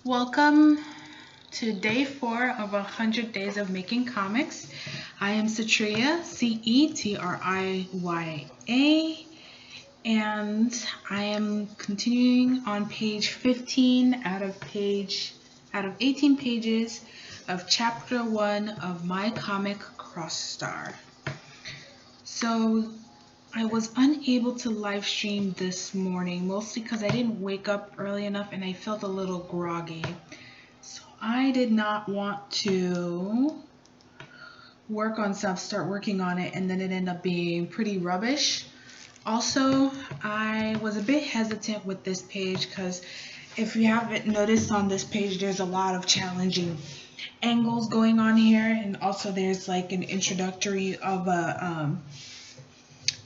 Welcome to day 4 of 100 days of making comics. I am Cetriya, Cetriya, and I am continuing on page 15 out of 18 pages of chapter 1 of my comic Cross Star. So I was unable to live stream this morning, mostly because I didn't wake up early enough and I felt a little groggy. So I did not want to start working on it, and then it ended up being pretty rubbish. Also, I was a bit hesitant with this page because if you haven't noticed on this page, there's a lot of challenging angles going on here, and also there's like an introductory of a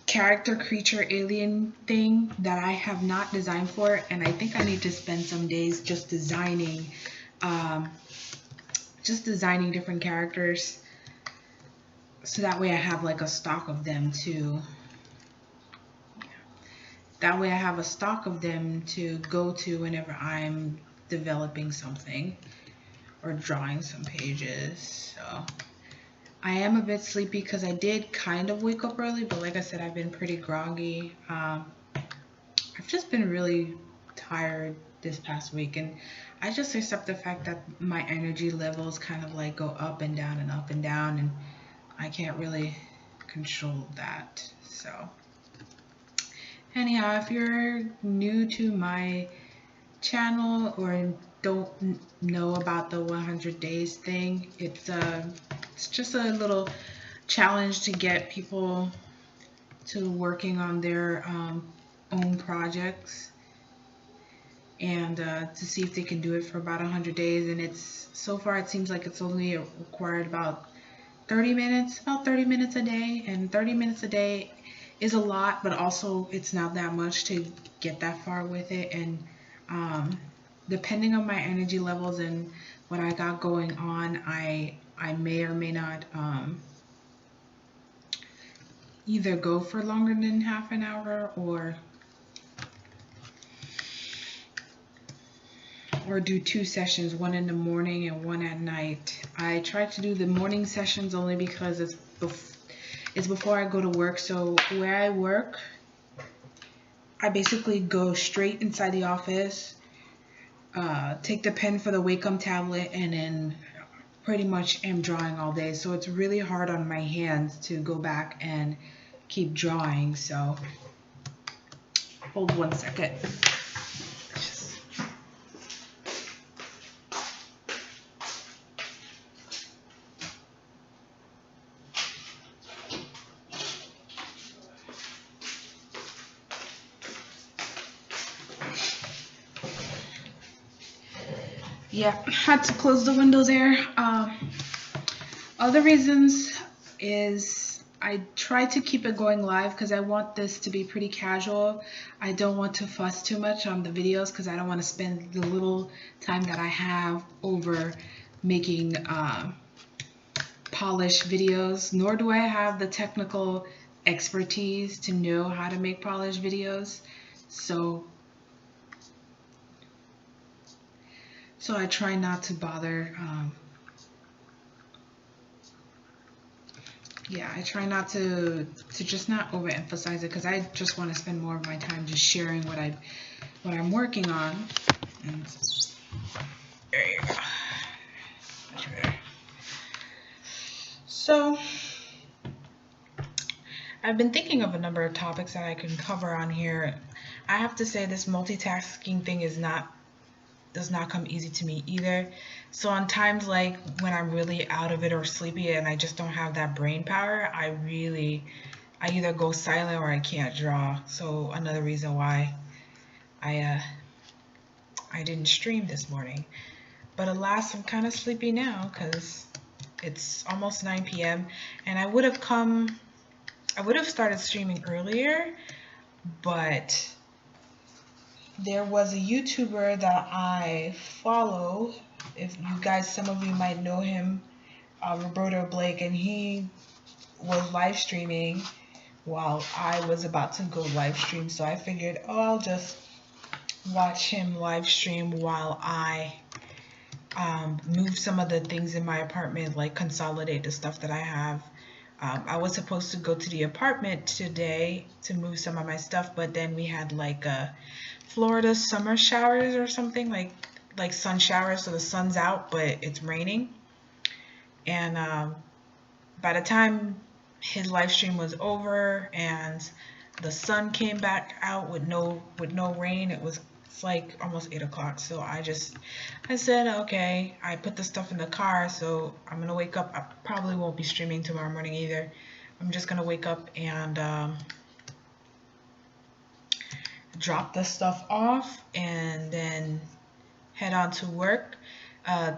character creature alien thing that I have not designed for, and I think I need to spend some days just designing different characters so that way I have like a stock of them to go to whenever I'm developing something or drawing some pages. So I am a bit sleepy because I did kind of wake up early, but like I said, I've been pretty groggy. I've just been really tired this past week, and I just accept the fact that my energy levels kind of like go up and down and up and down, and I can't really control that. So anyhow, if you're new to my channel or don't know about the 100 days thing, it's just a little challenge to get people to working on their own projects, and to see if they can do it for about 100 days. And it's so far it seems like it's only required about 30 minutes a day, and 30 minutes a day is a lot, but also it's not that much to get that far with it. And depending on my energy levels and what I got going on, I may or may not either go for longer than half an hour or do 2 sessions, one in the morning and one at night. I try to do the morning sessions only because it's before I go to work. So where I work, I basically go straight inside the office, take the pen for the Wacom tablet, and then pretty much am drawing all day. So it's really hard on my hands to go back and keep drawing. So hold one second. Yeah, had to close the window there. Other reasons is I try to keep it going live because I want this to be pretty casual. I don't want to fuss too much on the videos because I don't want to spend the little time that I have over making polished videos, nor do I have the technical expertise to know how to make polished videos. So I try not to bother. I try not to just not overemphasize it because I just want to spend more of my time just sharing what I'm working on. And there you go. Much better. So I've been thinking of a number of topics that I can cover on here. I have to say this multitasking thing does not come easy to me either. So on times like when I'm really out of it or sleepy and I just don't have that brain power, I either go silent or I can't draw. So another reason why I didn't stream this morning. But alas, I'm kind of sleepy now because it's almost 9 p.m. and I would have started streaming earlier, but there was a YouTuber that I follow. If you guys, some of you might know him, Roberto Blake, and he was live streaming while I was about to go live stream. So I figured, I'll just watch him live stream while I move some of the things in my apartment, like consolidate the stuff that I have. I was supposed to go to the apartment today to move some of my stuff, but then we had like a Florida summer showers or something, like sun showers, so the sun's out but it's raining. And by the time his live stream was over and the sun came back out with no rain, it's like almost 8 o'clock. So I said okay. I put the stuff in the car, so I'm gonna wake up. I probably won't be streaming tomorrow morning either. I'm just gonna wake up and drop the stuff off and then head on to work.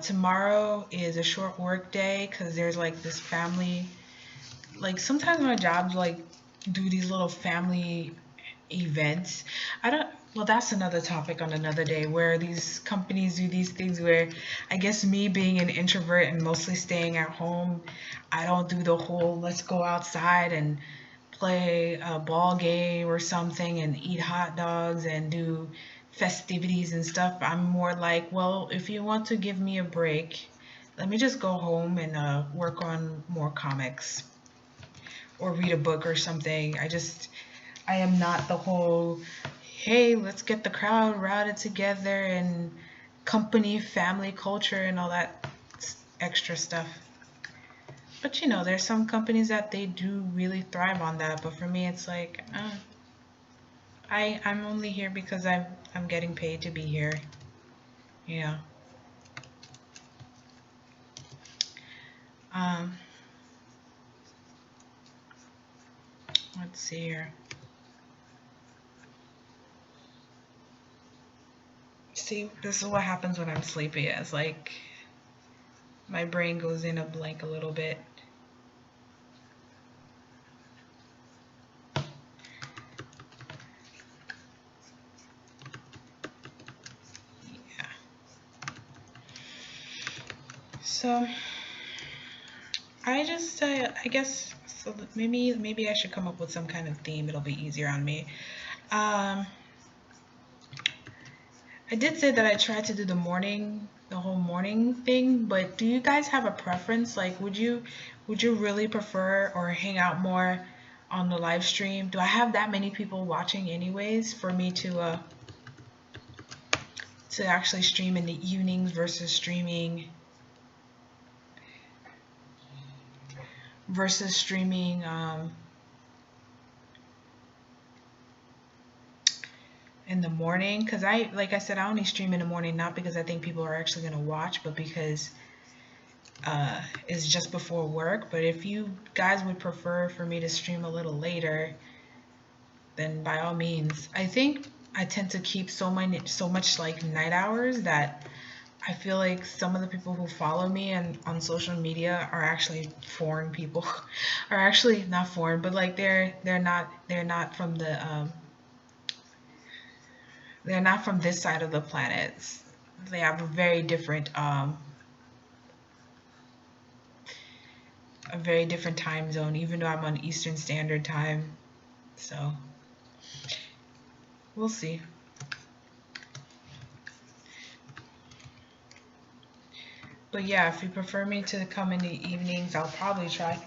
Tomorrow is a short work day because there's like this family. Like sometimes my jobs like do these little family events. I don't. Well, that's another topic on another day where these companies do these things where I guess me being an introvert and mostly staying at home, I don't do the whole let's go outside and play a ball game or something and eat hot dogs and do festivities and stuff. I'm more like, well, if you want to give me a break, let me just go home and work on more comics or read a book or something. I am not the whole, hey, let's get the crowd routed together and company, family culture and all that extra stuff. But there's some companies that they do really thrive on that. But for me, it's like, I'm only here because I'm getting paid to be here. Yeah. Um, let's see here. See, this is what happens when I'm sleepy. It's like my brain goes in a blank a little bit. Yeah. So I guess so. Maybe I should come up with some kind of theme. It'll be easier on me. Um, I did say that I tried to do the whole morning thing, but do you guys have a preference? Like, would you really prefer or hang out more on the live stream? Do I have that many people watching anyways for me to actually stream in the evenings versus streaming in the morning? Because like I said, I only stream in the morning not because I think people are actually going to watch, but because it's just before work. But if you guys would prefer for me to stream a little later, then by all means. I think I tend to keep so much like night hours that I feel like some of the people who follow me and on social media are actually foreign people, are actually not foreign, but like they're not from they're not from this side of the planet. They have a very different time zone, even though I'm on Eastern Standard Time. So we'll see. But yeah, if you prefer me to come in the evenings, I'll probably try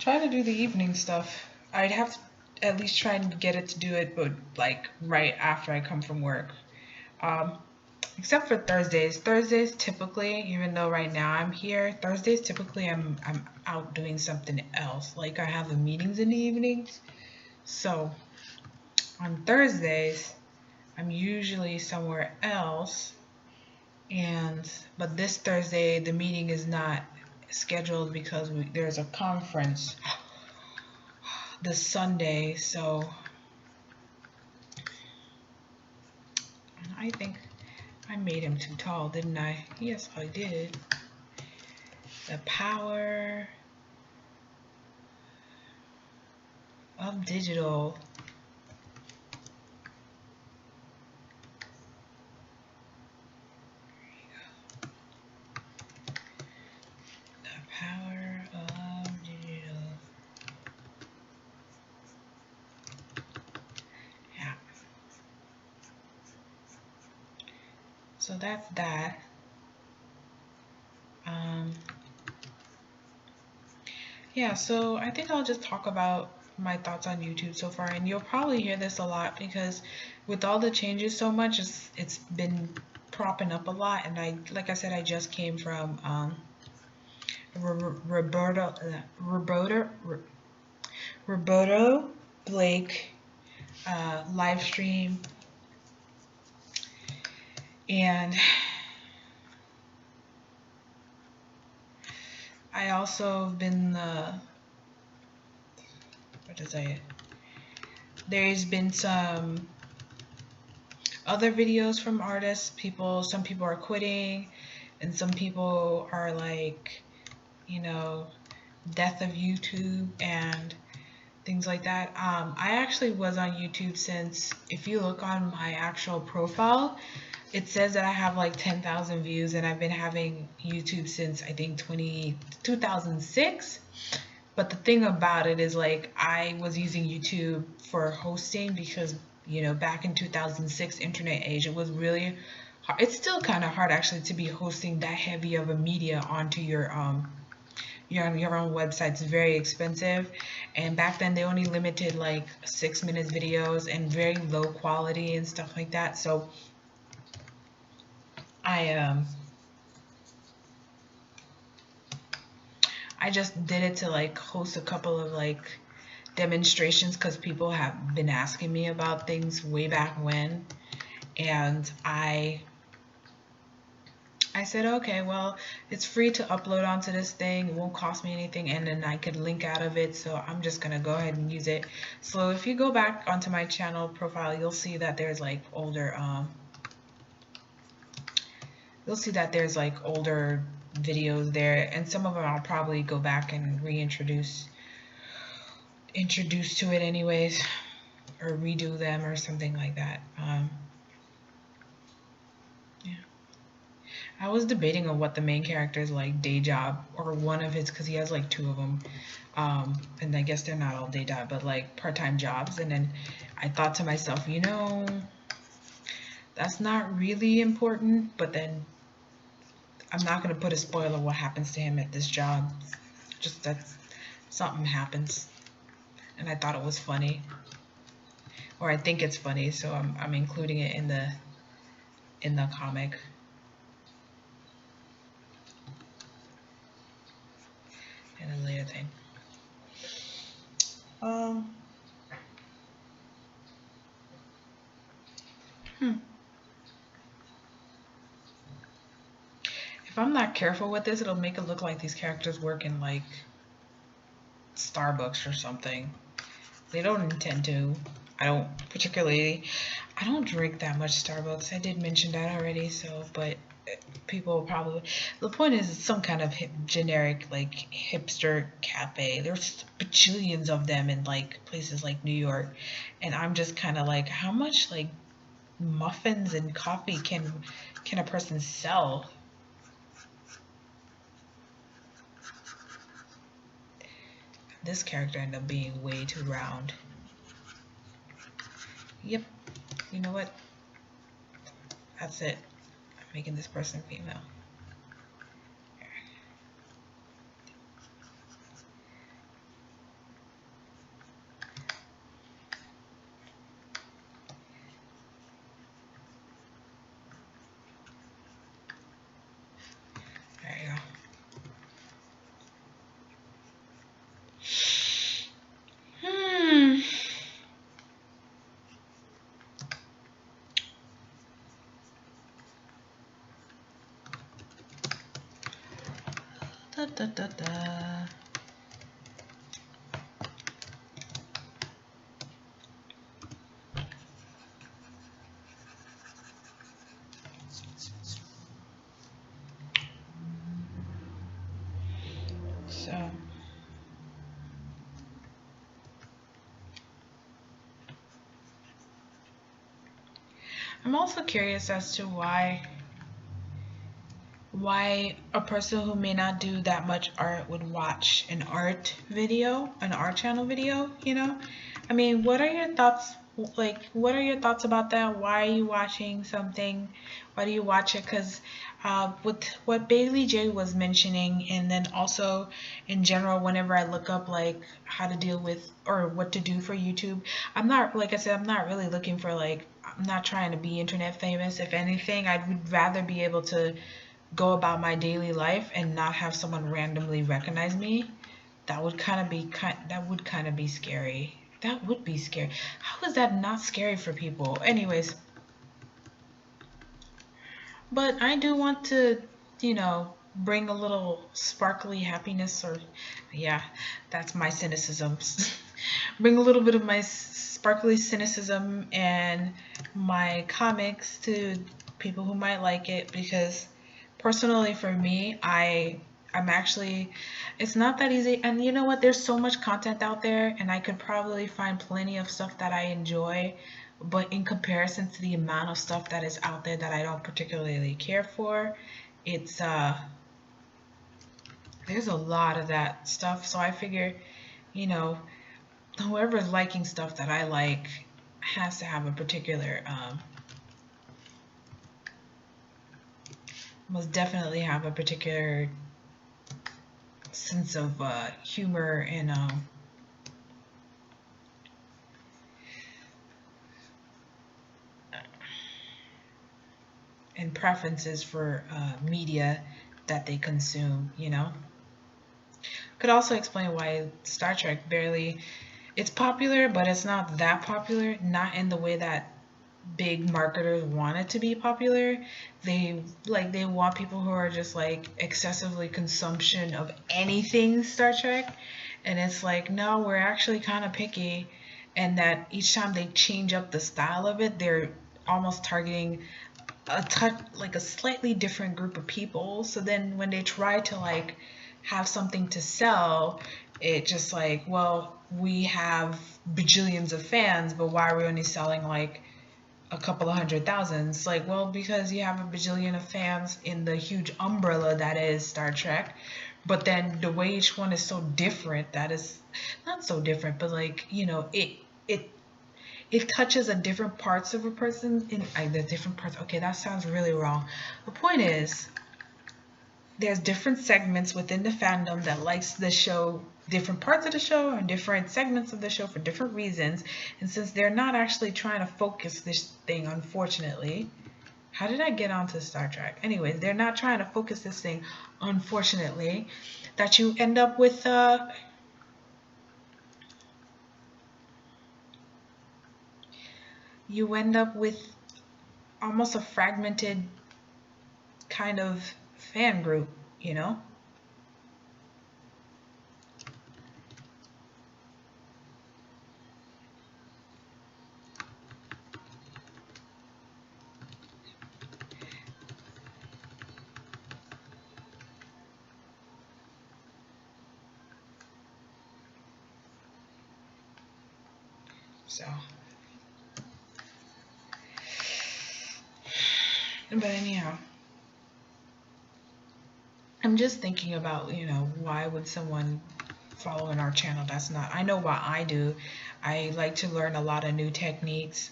to do the evening stuff. I'd have to at least try and get it to do it, but like right after I come from work. Um, except for Thursdays. Thursdays typically, even though right now I'm here, Thursdays typically I'm out doing something else. Like I have the meetings in the evenings. So on Thursdays, I'm usually somewhere else. But this Thursday the meeting is not scheduled because there's a conference this Sunday. So I think I made him too tall, didn't I? Yes, I did. The power of digital. The power of digital. Yeah. So that's that. Um, yeah, so I think I'll just talk about my thoughts on YouTube so far, and you'll probably hear this a lot because with all the changes so much, it's been propping up a lot. And like I said, I just came from Roberto Roberto Blake live stream, and I also have been what to say. There's been some other videos from artists. Some people are quitting, and some people are like, you know, death of YouTube and things like that. I actually was on YouTube since, if you look on my actual profile, it says that I have like 10,000 views, and I've been having YouTube since I think 2006. But the thing about it is, like, I was using YouTube for hosting because, back in 2006, internet age, it was really hard. It's still kind of hard actually to be hosting that heavy of a media onto your own website. It's very expensive, and back then they only limited like 6 minutes videos and very low quality and stuff like that. So I I just did it to like host a couple of like demonstrations because people have been asking me about things way back when, and I said, okay, well, it's free to upload onto this thing. It won't cost me anything, and then I could link out of it. So I'm just gonna go ahead and use it. So if you go back onto my channel profile, you'll see that there's like older videos there, and some of them I'll probably go back and introduce to it anyways, or redo them or something like that. Yeah. I was debating on what the main character's like day job, or one of his, because he has like two of them, and I guess they're not all day job, but like part-time jobs. And then I thought to myself, that's not really important, but then I'm not going to put a spoiler what happens to him at this job. Just that something happens, and I thought it was funny, or I think it's funny, so I'm including it in the comic. And a later thing. If I'm not careful with this, it'll make it look like these characters work in like Starbucks or something. They don't intend to. I don't drink that much Starbucks. I did mention that already, but people probably, the point is it's some kind of generic like hipster cafe. There's bajillions of them in like places like New York, and I'm just kind of like, how much like muffins and coffee can a person sell? This character ended up being way too round. Yep. You know what? That's it. I'm making this person female. There you go. Da, da, da, da. So I'm also curious as to why a person who may not do that much art would watch an art channel video, I mean, what are your thoughts Like, what are your thoughts about that? Why are you watching something? Why do you watch it? Because with what Bailey J was mentioning, and then also in general, whenever I look up like how to deal with or what to do for YouTube, I'm not, like I said, I'm not really looking for like, I'm not trying to be internet famous. If anything, I would rather be able to go about my daily life and not have someone randomly recognize me. That would kind of be scary. That would be scary. How is that not scary for people? Anyways, but I do want to, bring a little sparkly happiness, or yeah, that's my cynicism. Bring a little bit of my sparkly cynicism and my comics to people who might like it, because personally for me, I'm actually, it's not that easy. And you know what, there's so much content out there and I could probably find plenty of stuff that I enjoy, but in comparison to the amount of stuff that is out there that I don't particularly care for, it's there's a lot of that stuff. So I figure, you know, whoever's liking stuff that I like has to have a particular must definitely have a particular sense of humor and preferences for media that they consume. Could also explain why Star Trek barely, it's popular, but it's not that popular. Not in the way that big marketers want it to be popular. They want people who are just like excessively consumption of anything Star Trek, and it's like, no, we're actually kind of picky, and that each time they change up the style of it, they're almost targeting a touch like a slightly different group of people. So then when they try to like have something to sell, it just like, well, we have bajillions of fans, but why are we only selling like a couple of 100,000? It's like, well, because you have a bajillion of fans in the huge umbrella that is Star Trek, but then the way each one is so different, that is not so different, but like, it it touches on different parts of a person in the different parts. Okay, that sounds really wrong. The point is, there's different segments within the fandom that likes the show, different parts of the show and different segments of the show for different reasons. And since they're not actually trying to focus this thing, unfortunately, how did I get onto Star Trek? Anyways, they're not trying to focus this thing, unfortunately, that you end up with almost a fragmented kind of fan group, you know? So, but anyhow, I'm just thinking about, why would someone follow in our channel? That's not, I know what I do. I like to learn a lot of new techniques,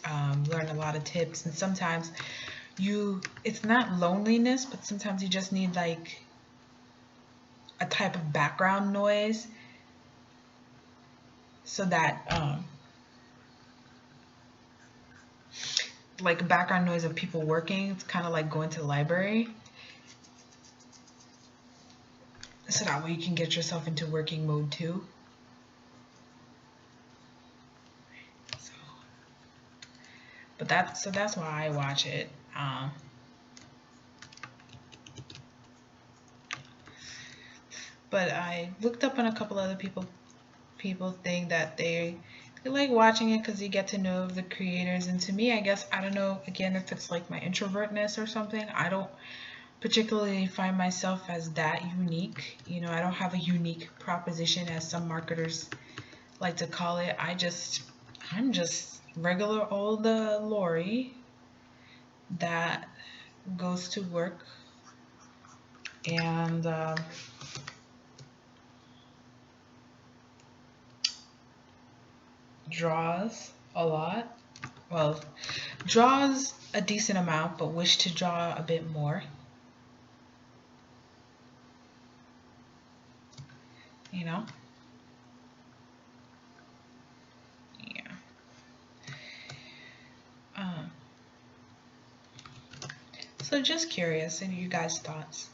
learn a lot of tips, and sometimes it's not loneliness, but sometimes you just need like a type of background noise so that, like background noise of people working. It's kind of like going to the library. So that way you can get yourself into working mode too. So, that's why I watch it. But I looked up on a couple other people think that they like watching it because you get to know the creators. And to me, I guess, I don't know, again, if it's like my introvertness or something, I don't particularly find myself as that unique. I don't have a unique proposition as some marketers like to call it. I'm just regular old Lori that goes to work and draws a lot well, draws a decent amount, but wish to draw a bit more. You know? Yeah. Um, so just curious, and you guys' thoughts.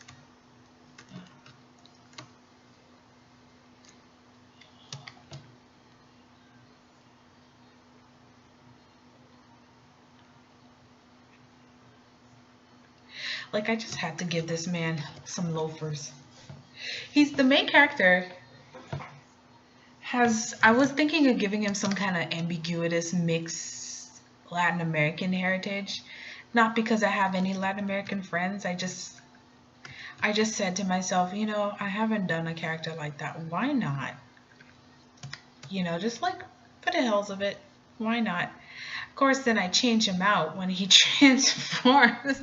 Like I just had to give this man some loafers. He's the main character. Has I was thinking of giving him some kind of ambiguous mixed Latin American heritage. Not because I have any Latin American friends. I just said to myself, I haven't done a character like that. Why not? Just like for the hells of it. Why not? Of course, then I change him out when he transforms.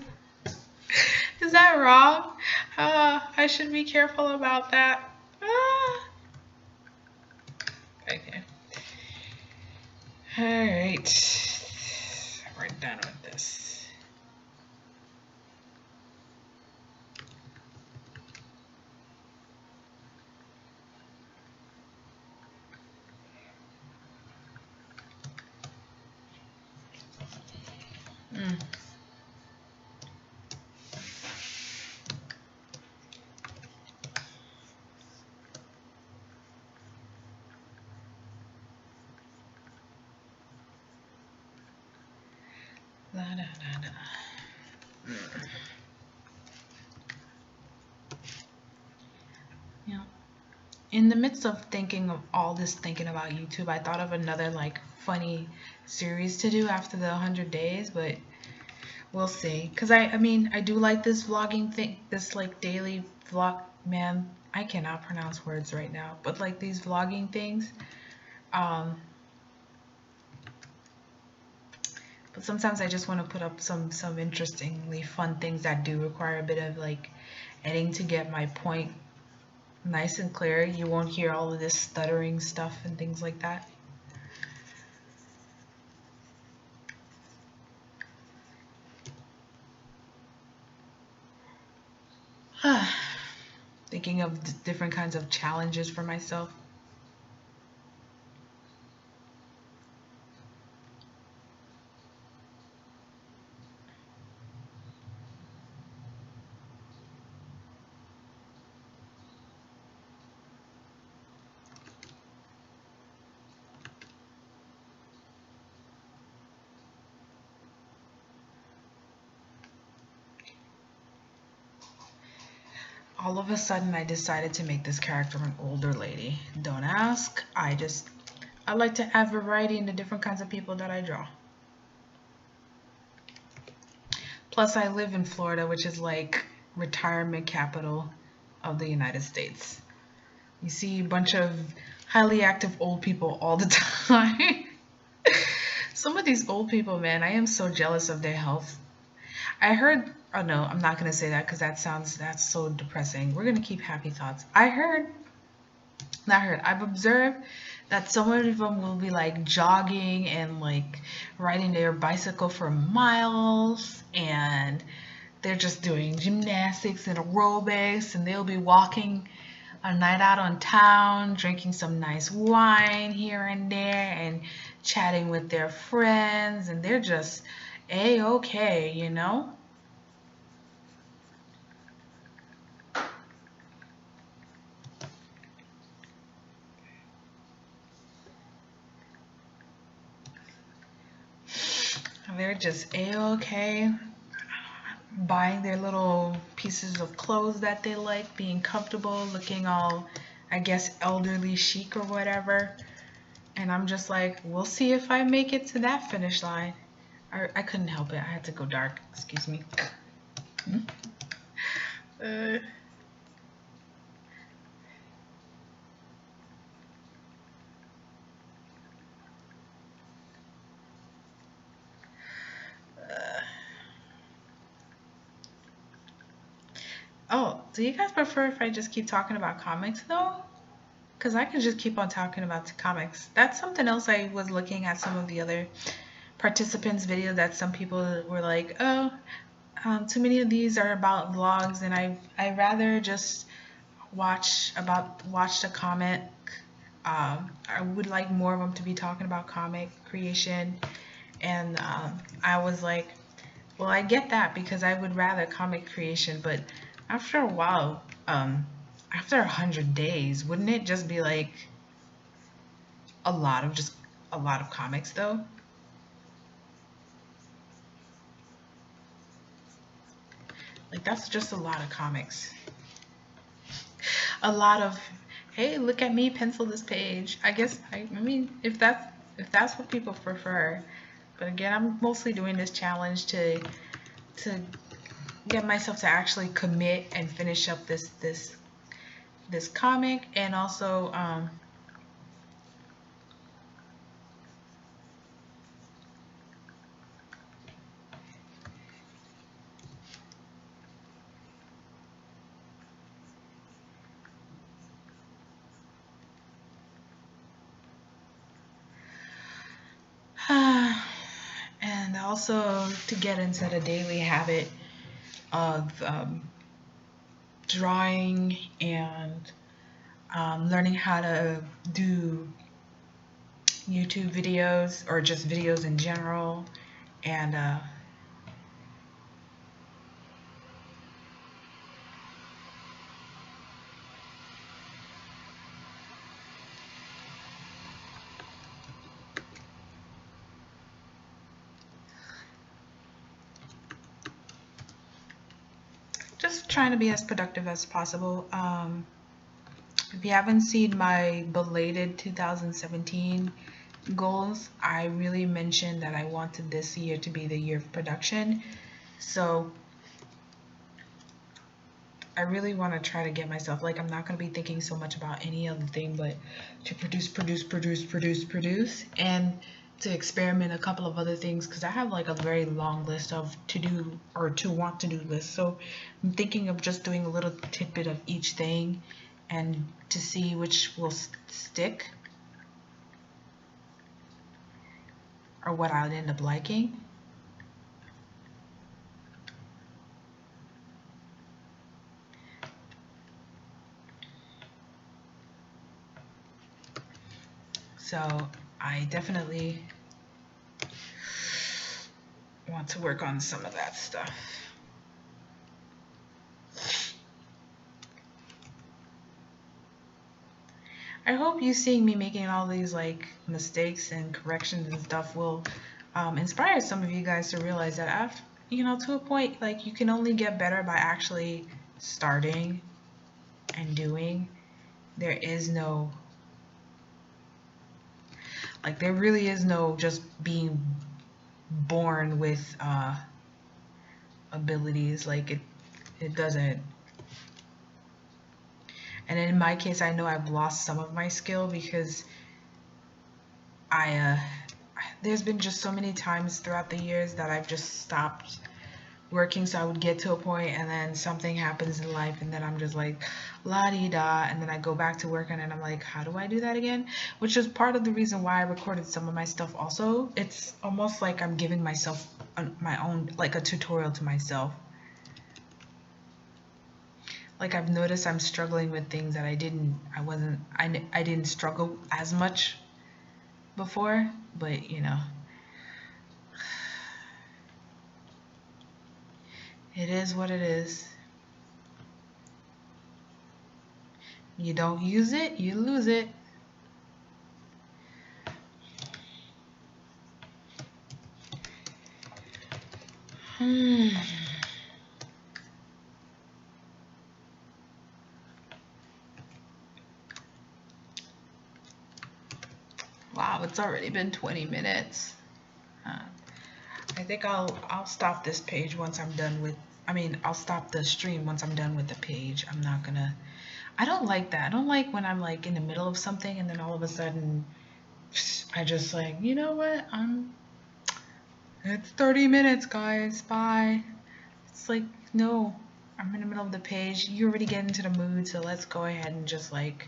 Is that wrong? I should be careful about that. Okay. All right. We're done with this. Mm. La, da, da, da. Yeah. In the midst of thinking of all this, thinking about YouTube, I thought of another like funny series to do after the 100 days, but we'll see. Cause I mean, I do like this vlogging thing, this like daily vlog. Man, I cannot pronounce words right now, but like these vlogging things. Um, but sometimes I just want to put up some interestingly fun things that do require a bit of like editing to get my point nice and clear. You won't hear all of this stuttering stuff and things like that. Thinking of different kinds of challenges for myself. All of a sudden, I decided to make this character an older lady. Don't ask. I like to add variety in the different kinds of people that I draw. Plus, I live in Florida, which is like retirement capital of the United States. You see a bunch of highly active old people all the time. Some of these old people, man, I am so jealous of their health. I heard, oh no, I'm not going to say that because that's so depressing. We're going to keep happy thoughts. Not heard, I've observed that some of them will be like jogging and like riding their bicycle for miles, and they're just doing gymnastics and aerobics, and they'll be walking a night out on town, drinking some nice wine here and there, and chatting with their friends, and they're just a-okay, you know? They're just a-okay, buying their little pieces of clothes that they like, being comfortable, looking all, I guess, elderly chic or whatever. And I'm just like, we'll see if I make it to that finish line. I couldn't help it. I had to go dark. Excuse me. Uh, uh, oh, do you guys prefer if I just keep talking about comics though? Because I could just keep on talking about the comics. That's something else I was looking at some of the other participants video that some people were like, oh, too many of these are about vlogs, and I rather just watch the comic. I would like more of them to be talking about comic creation, and I was like, well, I get that because I would rather comic creation, but after a while, after 100 days, wouldn't it just be like a lot of comics though? Like that's just a lot of comics. A lot of, hey, look at me pencil this page. I guess I mean if that's what people prefer. But again, I'm mostly doing this challenge to get myself to actually commit and finish up this comic, and also and also to get into the daily habit of drawing and learning how to do YouTube videos or just videos in general, and just trying to be as productive as possible. If you haven't seen my belated 2017 goals, I really mentioned that I wanted this year to be the year of production. So I really want to try to get myself, like, I'm not going to be thinking so much about any other thing but to produce, and to experiment a couple of other things, because I have like a very long list of to do or to want to do lists. So I'm thinking of just doing a little tidbit of each thing and to see which will stick or what I'd end up liking. So I definitely want to work on some of that stuff. I hope you seeing me making all these like mistakes and corrections and stuff will inspire some of you guys to realize that after, to a point, like, you can only get better by actually starting and doing. There is no, like, there really is no just being born with abilities. Like, it doesn't. And in my case, I know I've lost some of my skill because there's been just so many times throughout the years that I've just stopped working. So I would get to a point and then something happens in life and then I'm just like la-di-da, and then I go back to work and then I'm like, how do I do that again? Which is part of the reason why I recorded some of my stuff also. It's almost like I'm giving myself my own, like, a tutorial to myself. Like, I've noticed I'm struggling with things that I didn't struggle as much before, but it is what it is. You don't use it, you lose it. Wow, it's already been 20 minutes. I think I'll stop this page once I'm done with, I'll stop the stream once I'm done with the page. I'm not gonna, I don't like that. I don't like when I'm like in the middle of something and then all of a sudden I just like, you know what? It's 30 minutes, guys. Bye. It's like, no, I'm in the middle of the page. You already get into the mood, so let's go ahead and just like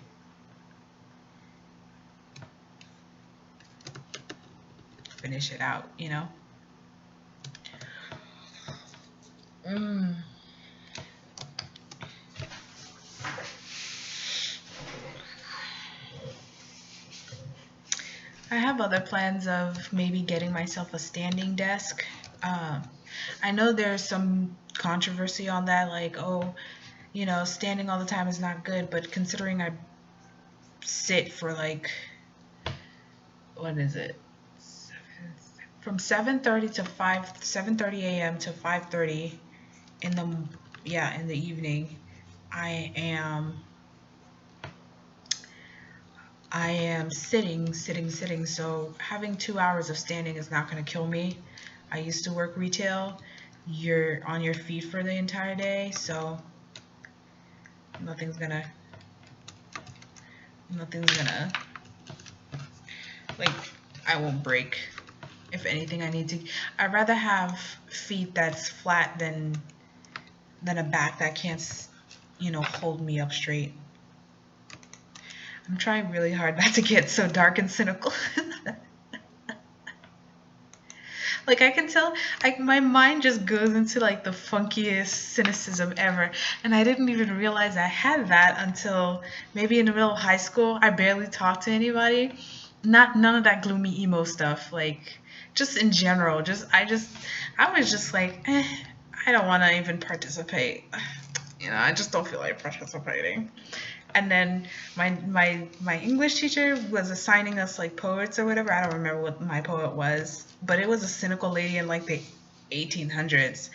finish it out, you know? Mm. I have other plans of maybe getting myself a standing desk. Um, I know there's some controversy on that, like, oh, standing all the time is not good, but considering I sit for like, what is it? From 7:30 to 7:30 a.m. to 5:30 in the in the evening, I am I am sitting. So having 2 hours of standing is not going to kill me. I used to work retail. You're on your feet for the entire day, so nothing's gonna nothing's gonna like I won't break. If anything, I'd rather have feet that's flat than a back that can't, hold me up straight. I'm trying really hard not to get so dark and cynical. Like I can tell, like my mind just goes into like the funkiest cynicism ever, and I didn't even realize I had that until maybe in the middle of high school. I barely talked to anybody. Not none of that gloomy emo stuff. Like just in general, I was just like, I don't want to even participate. I just don't feel like participating. And then my English teacher was assigning us like poets or whatever. I don't remember what my poet was, but it was a cynical lady in like the 1800s.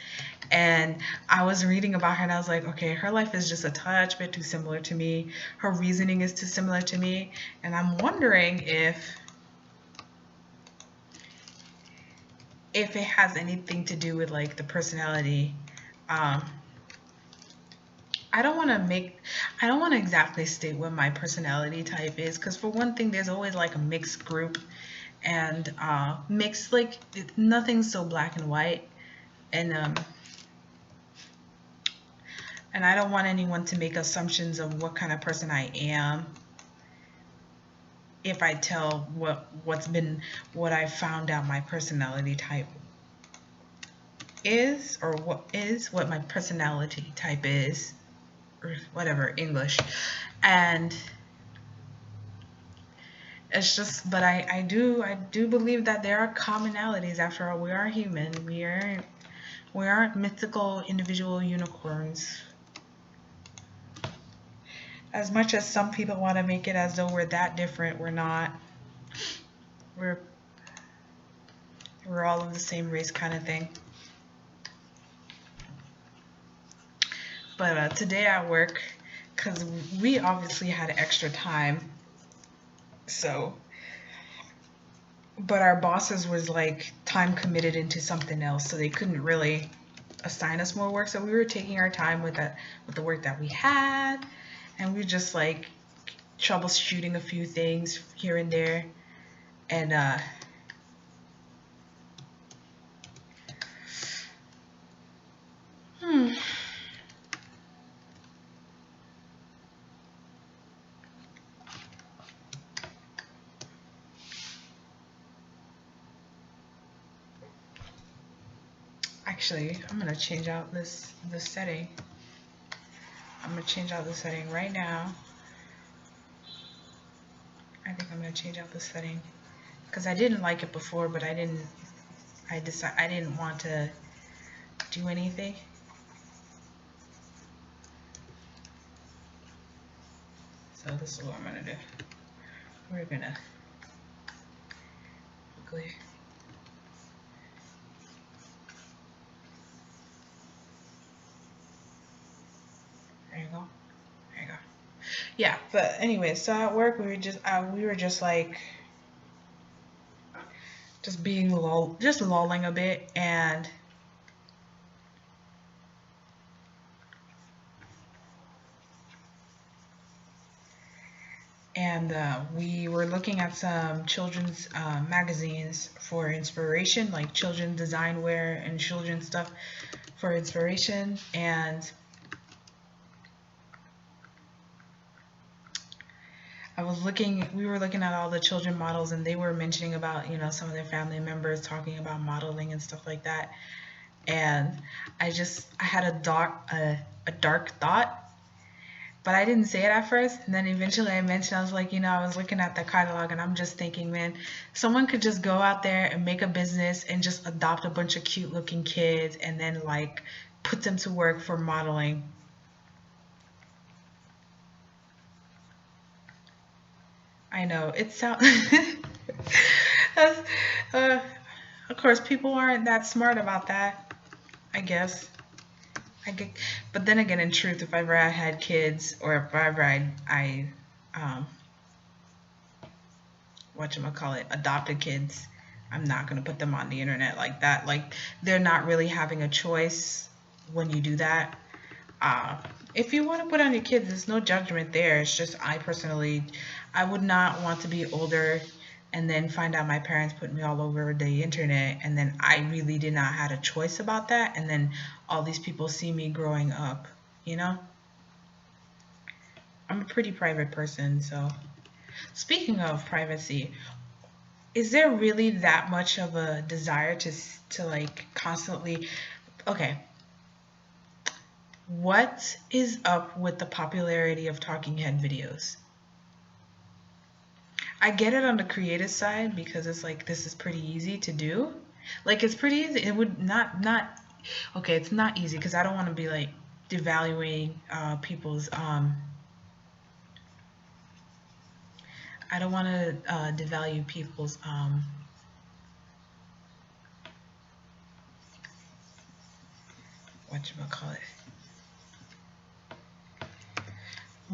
And I was reading about her and I was like, okay, her life is just a touch bit too similar to me. Her reasoning is too similar to me. And I'm wondering if it has anything to do with like the personality. Um, I don't want to exactly state what my personality type is, because for one thing, there's always like a mixed group, and mixed, like nothing's so black and white, and and I don't want anyone to make assumptions of what kind of person I am if I tell what I found out my personality type is, or what my personality type is, or whatever English. And it's just, but I do believe that there are commonalities. After all, we are human. We aren't mythical individual unicorns. As much as some people want to make it as though we're that different, we're not. We're we're all of the same race, kind of thing. But today at work, because we obviously had extra time, so but our bosses was like time committed into something else, so they couldn't really assign us more work. So we were taking our time with the work that we had, and we were just like troubleshooting a few things here and there. And hmm, actually, I'm gonna change out this setting. I'm gonna change out the setting right now. I think I'm gonna change out the setting because I didn't like it before, but I didn't want to do anything. So this is what I'm gonna do. We're gonna quickly. There you go. There you go. Yeah, but anyway, so at work we were just like just being just lolling a bit, and we were looking at some children's magazines for inspiration, like children's design wear and children's stuff for inspiration. And We were looking at all the children models, and they were mentioning about, some of their family members talking about modeling and stuff like that. And I had a dark thought, but I didn't say it at first. And then eventually I mentioned, I was like, I was looking at the catalog and I'm just thinking, man, someone could just go out there and make a business and just adopt a bunch of cute looking kids and then like put them to work for modeling. I know it sounds. That's, uh, of course, people aren't that smart about that. I guess. I get, but then again, in truth, if ever I had kids, or if ever I whatchamacallit, adopted kids, I'm not gonna put them on the internet like that. Like they're not really having a choice when you do that. Uh, if you want to put on your kids, there's no judgment there. It's just I personally, I would not want to be older and then find out my parents put me all over the internet and then I really did not have a choice about that and then all these people see me growing up, you know? I'm a pretty private person, so speaking of privacy, is there really that much of a desire to like constantly okay, what is up with the popularity of talking head videos? I get it on the creative side because it's like this is pretty easy to do. Like it's pretty easy. It would not okay, it's not easy because I don't want to be like devaluing people's I don't want to devalue people's whatchamacallit,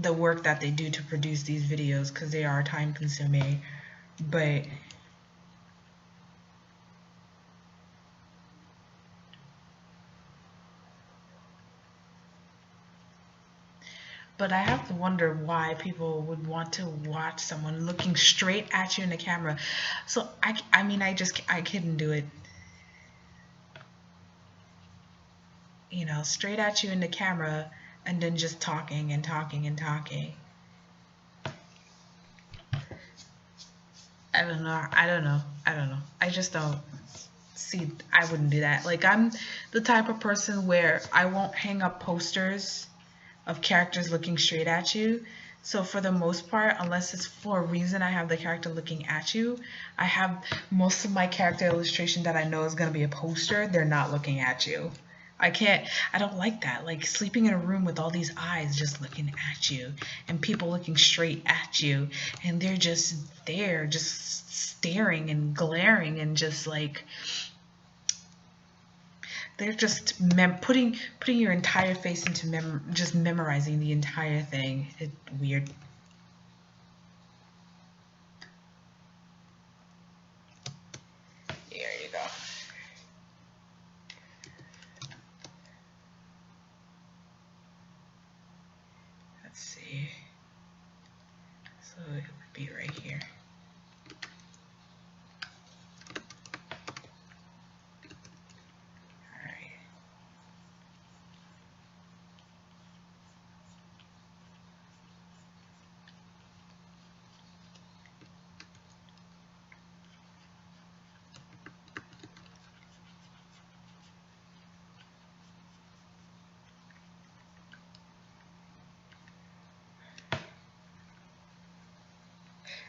the work that they do to produce these videos because they are time consuming. But I have to wonder why people would want to watch someone looking straight at you in the camera. So I mean, I couldn't do it. Straight at you in the camera and then just talking and talking and talking. I don't know. I don't know. I don't know. I just don't see. I wouldn't do that. Like I'm the type of person where I won't hang up posters of characters looking straight at you. So for the most part, unless it's for a reason I have the character looking at you, I have most of my character illustration that I know is going to be a poster, they're not looking at you. I don't like that. Like sleeping in a room with all these eyes just looking at you and people looking straight at you and they're just there, just staring and glaring and just like they're just putting your entire face into just memorizing the entire thing. It's weird. There you go. Let's see. So it would be right here.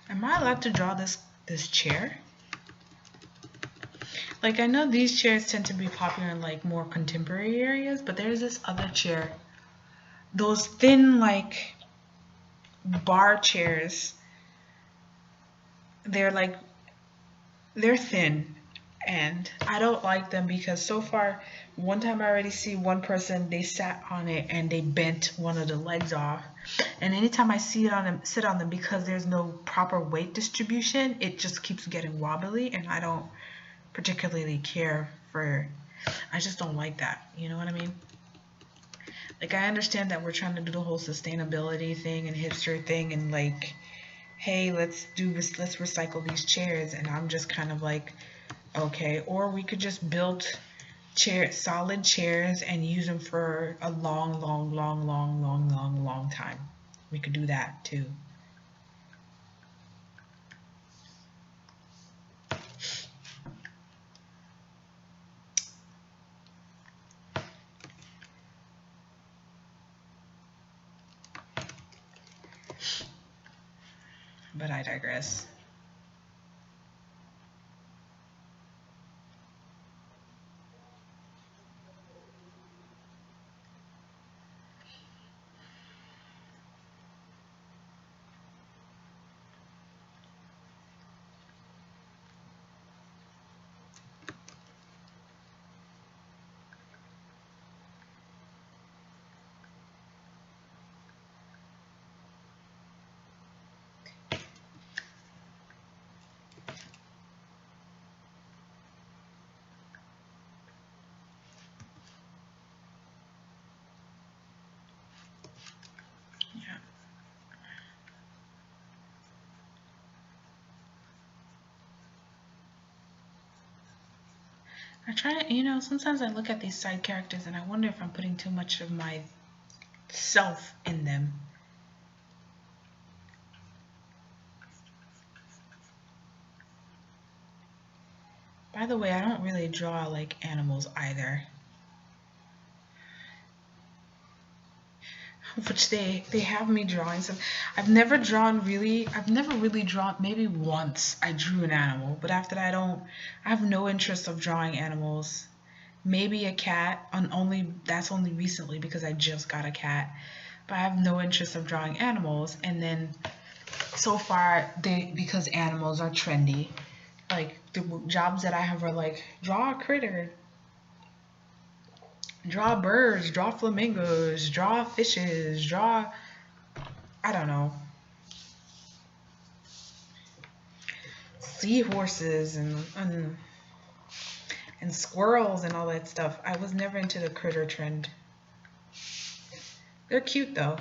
Am I allowed to draw this chair? Like I know these chairs tend to be popular in like more contemporary areas, but there's this other chair. Those thin like bar chairs. They're like they're thin and I don't like them because so far one time I already see one person they sat on it and they bent one of the legs off. And anytime I sit on them because there's no proper weight distribution, it just keeps getting wobbly and I don't particularly care for I just don't like that. You know what I mean? Like I understand that we're trying to do the whole sustainability thing and hipster thing and like hey, let's recycle these chairs and I'm just kind of like okay, or we could just build solid chairs and use them for a long time. We could do that too. But I digress. Yeah. I try to, sometimes I look at these side characters and I wonder if I'm putting too much of myself in them. By the way, I don't really draw like animals either. Which they have me drawing some. I've never really drawn. Maybe once I drew an animal, but after that I have no interest of drawing animals. Maybe a cat, on only that's only recently because I just got a cat. But I have no interest of drawing animals. And then so far, they because animals are trendy, like the jobs that I have are like draw a critter, draw birds, draw flamingos, draw fishes, draw, I don't know, seahorses and squirrels and all that stuff. I was never into the critter trend. They're cute though.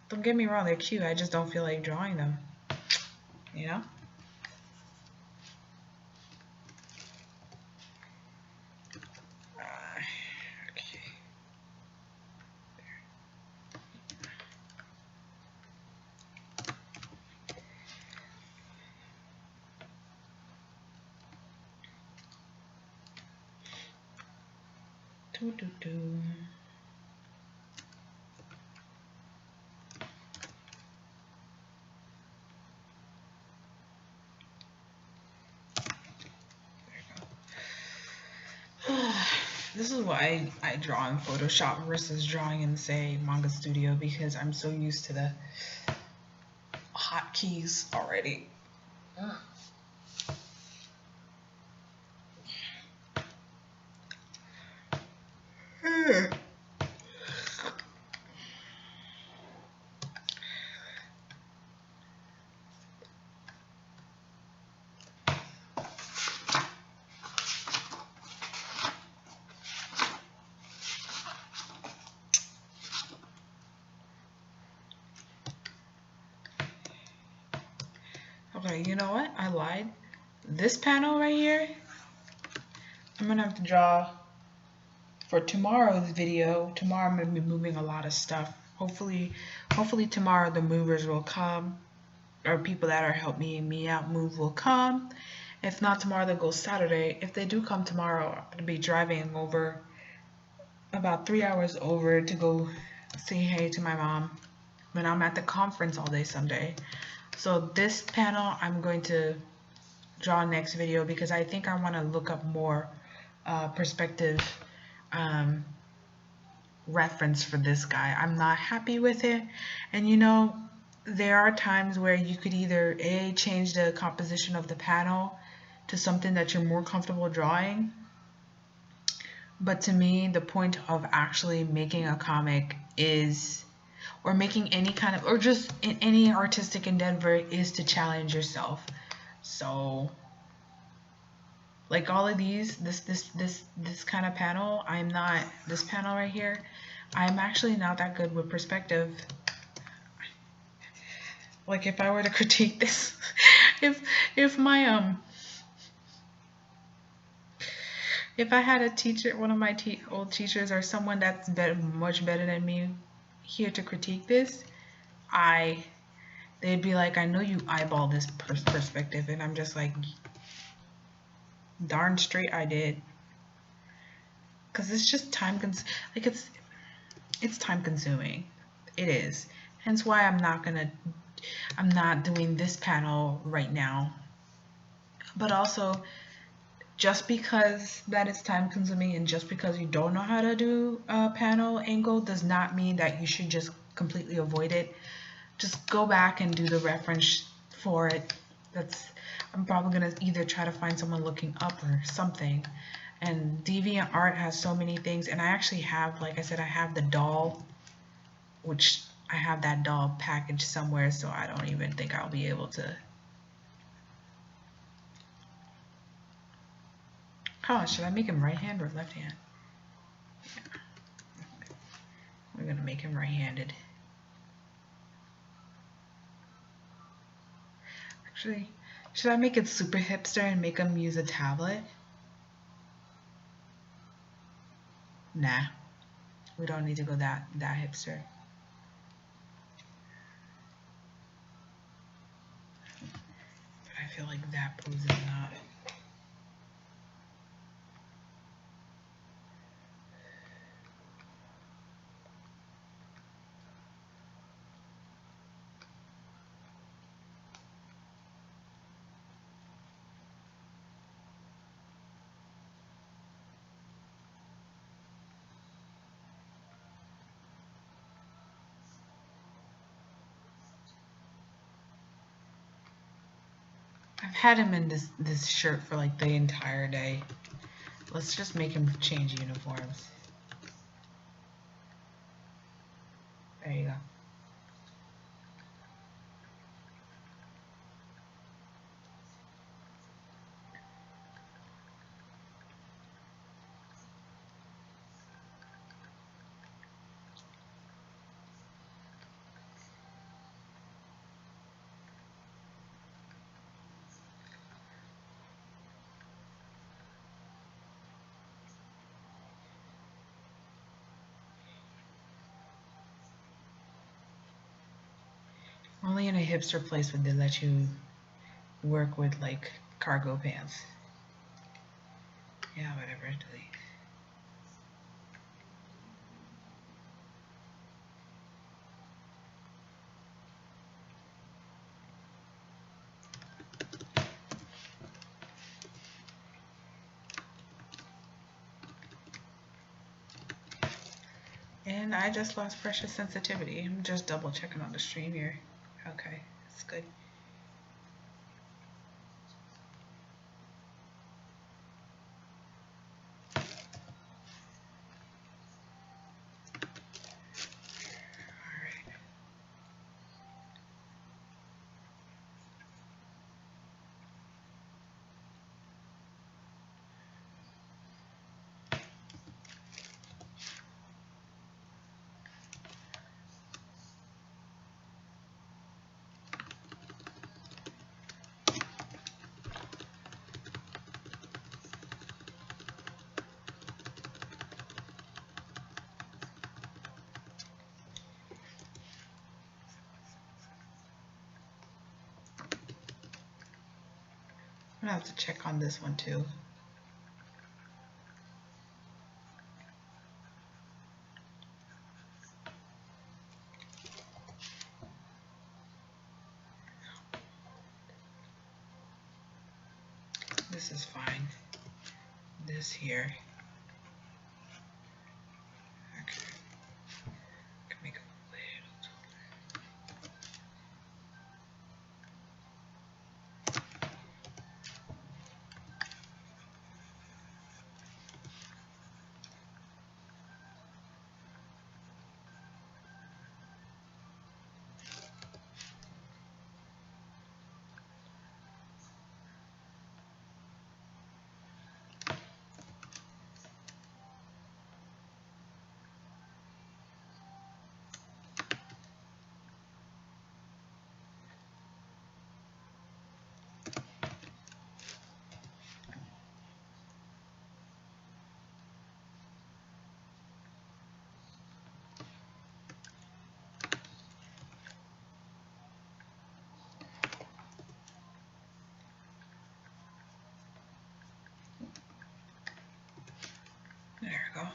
Don't get me wrong, they're cute. I just don't feel like drawing them. You know? Okay. Doo doo doo. This is why I draw in Photoshop versus drawing in, say, Manga Studio, because I'm so used to the hotkeys already. Okay, you know what? I lied. This panel right here, I'm gonna have to draw for tomorrow's video. Tomorrow I'm gonna be moving a lot of stuff. Hopefully tomorrow the movers will come, or people that are helping me out move will come. If not tomorrow, they'll go Saturday. If they do come tomorrow, I'm gonna be driving over about 3 hours over to go say hey to my mom when I'm at the conference all day Sunday. So this panel I'm going to draw next video because I think I want to look up more perspective reference for this guy. I'm not happy with it. And there are times where you could either change the composition of the panel to something that you're more comfortable drawing. But to me, the point of actually making a comic is, or making any kind of, or just in any artistic endeavor, is to challenge yourself. So like all of this kind of panel, this panel right here, I'm actually not that good with perspective. Like if I were to critique this, if my if I had a teacher, one of my old teachers, or someone that's much better than me here to critique this, they'd be like, I know you eyeball this perspective, and I'm just like, darn straight I did. Cause it's just like it's time consuming. It is. Hence why I'm not doing this panel right now. But also, just because that is time consuming and just because you don't know how to do a panel angle does not mean that you should just completely avoid it. Just go back and do the reference for it. I'm probably gonna either try to find someone looking up or something. And DeviantArt has so many things, and I actually have, like I said, I have the doll, which I have that doll package somewhere, so I don't even think I'll be able to. Oh, should I make him right hand or left hand? We're gonna make him right-handed. Actually, should I make it super hipster and make him use a tablet? Nah, we don't need to go that hipster. But I feel like that pose is not. I've had him in this shirt for like the entire day. Let's just make him change uniforms. There you go. Only in a hipster place would they let you work with like cargo pants. Yeah, whatever. Delete. And I just lost precious sensitivity. I'm just double checking on the stream here. Okay, that's good. I'm gonna have to check on this one too. This is fine. This here. Okay. Can make it a little There we go.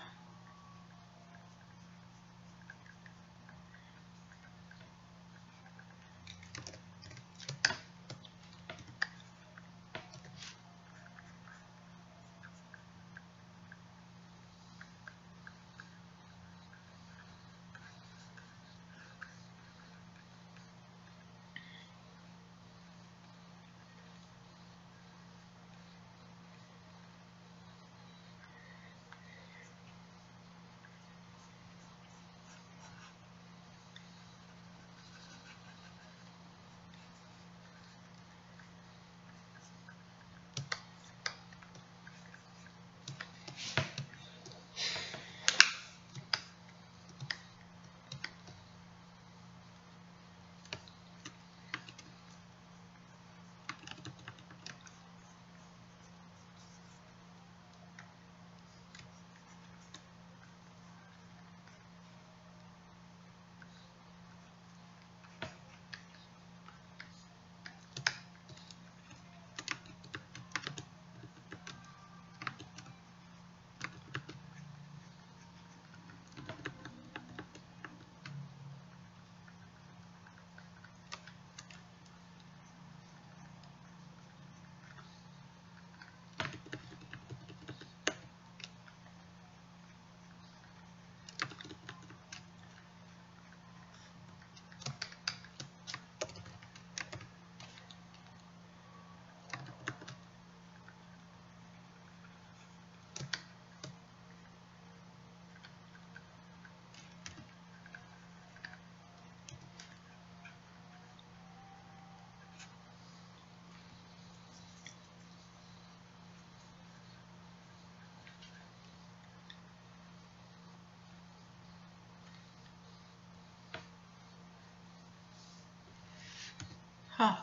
Huh.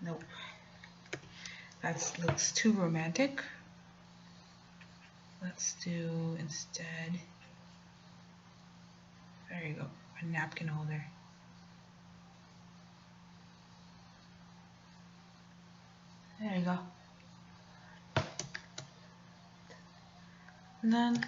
Nope. That looks too romantic. Let's do instead, there you go, a napkin holder. There you go. And then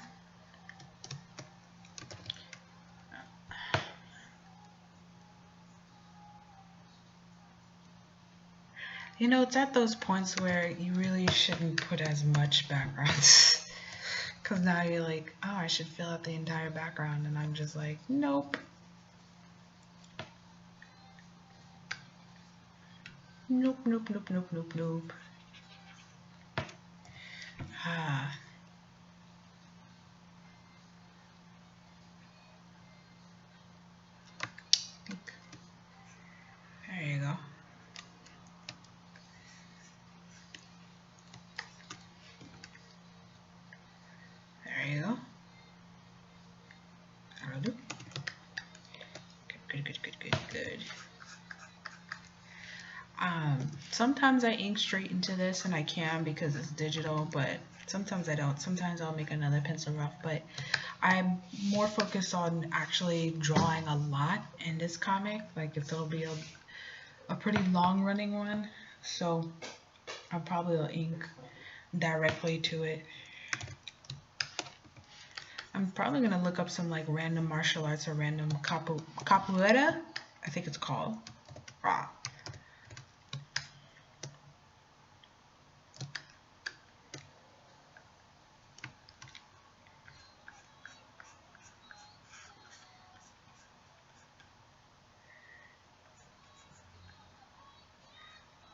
you know, it's at those points where you really shouldn't put as much backgrounds. Because now you're like, oh, I should fill out the entire background. And I'm just like, nope. Nope, nope, nope, nope, nope, nope. Ah. There you go. There you go. That'll do. Good, good, good, good, good, good. Sometimes I ink straight into this, and I can because it's digital, but sometimes I don't. Sometimes I'll make another pencil rough, but I'm more focused on actually drawing a lot in this comic. Like it'll be a pretty long running one, so I'll probably ink directly to it. I'm probably gonna look up some like random martial arts or random capoeira, I think it's called. Ah.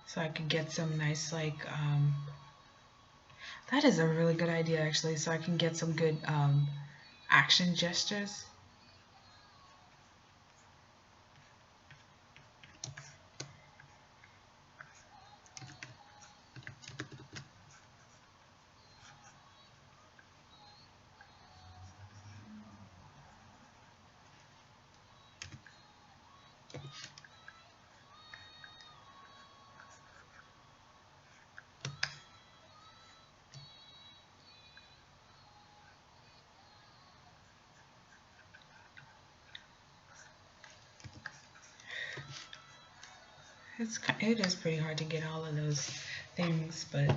So I could get some nice like that is a really good idea actually, so I can get some good action gestures. It is pretty hard to get all of those things, but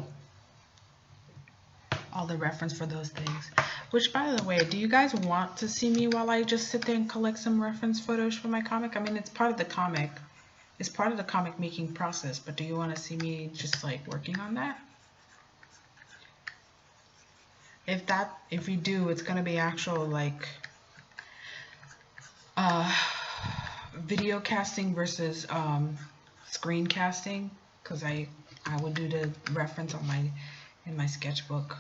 all the reference for those things. Which, by the way, do you guys want to see me while I just sit there and collect some reference photos for my comic? I mean, it's part of the comic. It's part of the comic making process, but do you want to see me just like working on that? If you do, it's gonna be actual like video casting versus screen casting, because I would do the reference on in my sketchbook.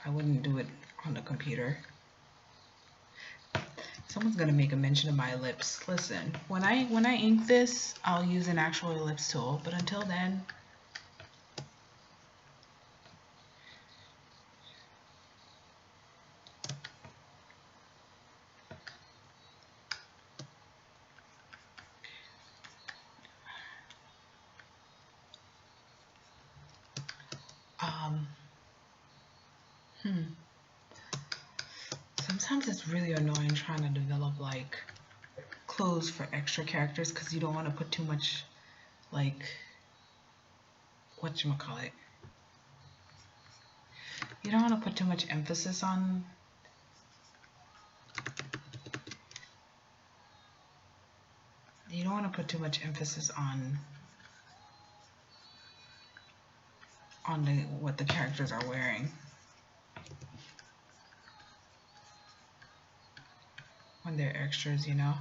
I wouldn't do it on the computer. Someone's gonna make a mention of my ellipse. Listen, when I ink this, I'll use an actual ellipse tool, but until then, sometimes it's really annoying trying to develop like clothes for extra characters because you don't want to put too much like whatchamacallit. You don't want to put too much emphasis on what the characters are wearing when they're extras, you know.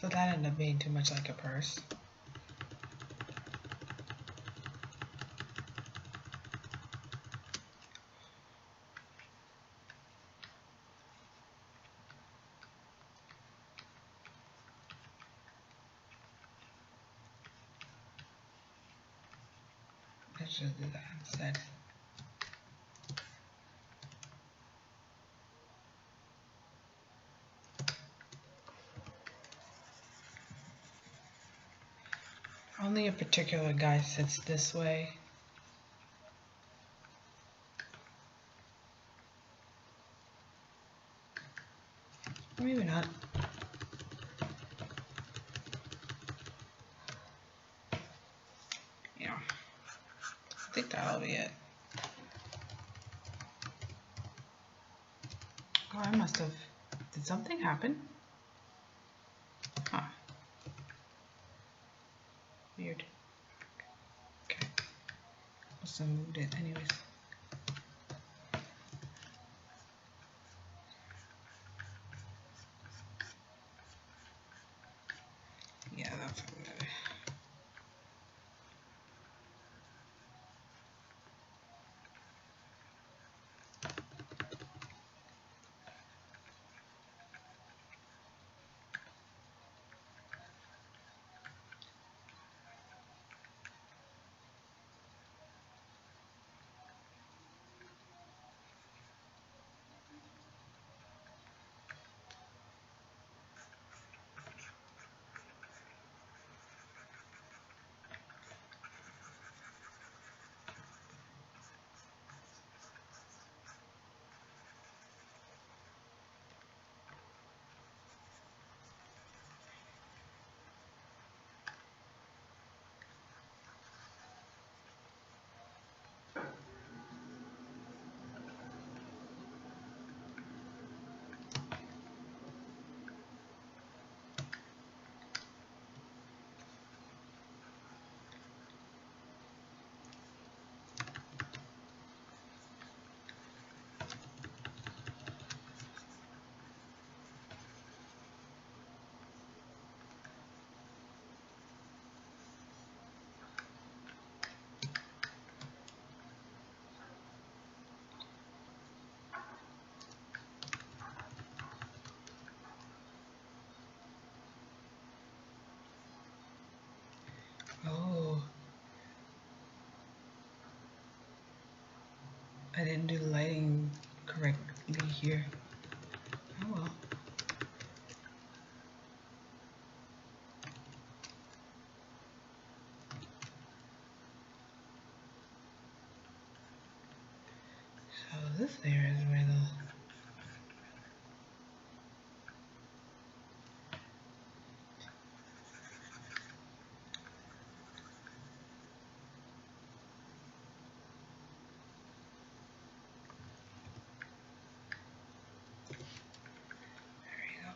So that ended up being too much like a purse. I should do that instead. Only a particular guy sits this way. Or maybe not. Yeah. I think that'll be it. Oh, I must have. Did something happen? Huh. Weird. Okay. Must have moved it anyways. Yeah, that's good. Oh. I didn't do the lighting correctly here. Oh well. So this there is where the there you go.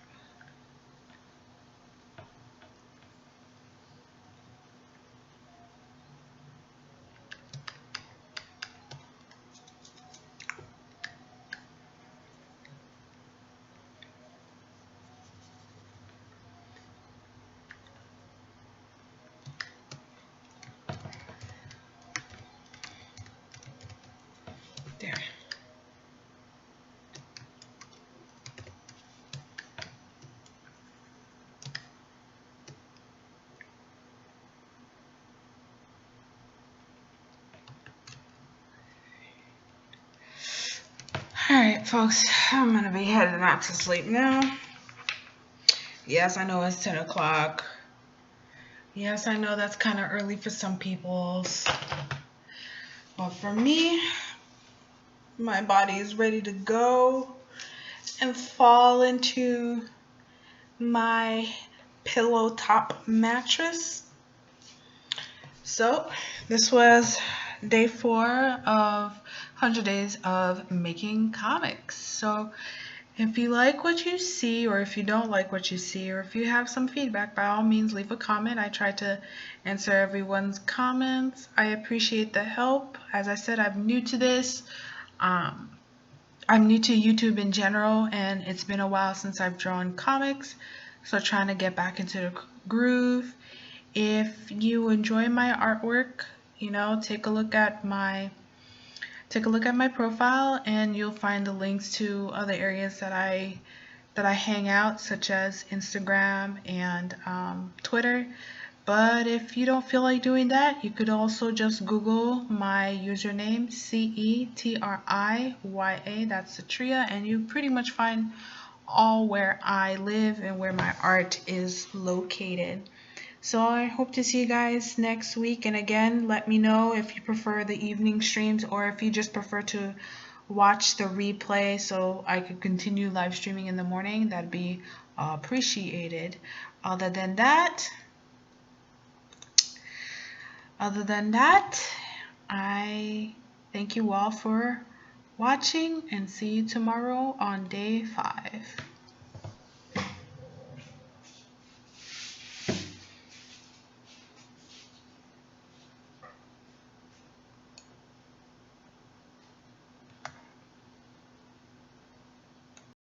Alright, folks, I'm gonna be heading out to sleep now. Yes, I know it's 10 o'clock. Yes, I know that's kind of early for some people. But for me, my body is ready to go and fall into my pillow top mattress. So, this was day 4 of 100 Days of Making Comics. So, if you like what you see, or if you don't like what you see, or if you have some feedback, by all means leave a comment. I try to answer everyone's comments. I appreciate the help. As I said, I'm new to this. I'm new to YouTube in general, and it's been a while since I've drawn comics, so trying to get back into the groove. If you enjoy my artwork, take a look at my profile, and you'll find the links to other areas that I hang out, such as Instagram and Twitter. But if you don't feel like doing that, you could also just Google my username, CETRIYA, that's Cetria, and you pretty much find all where I live and where my art is located. So I hope to see you guys next week. And again, let me know if you prefer the evening streams or if you just prefer to watch the replay so I could continue live streaming in the morning. That'd be appreciated. Other than that, I thank you all for watching and see you tomorrow on day 5.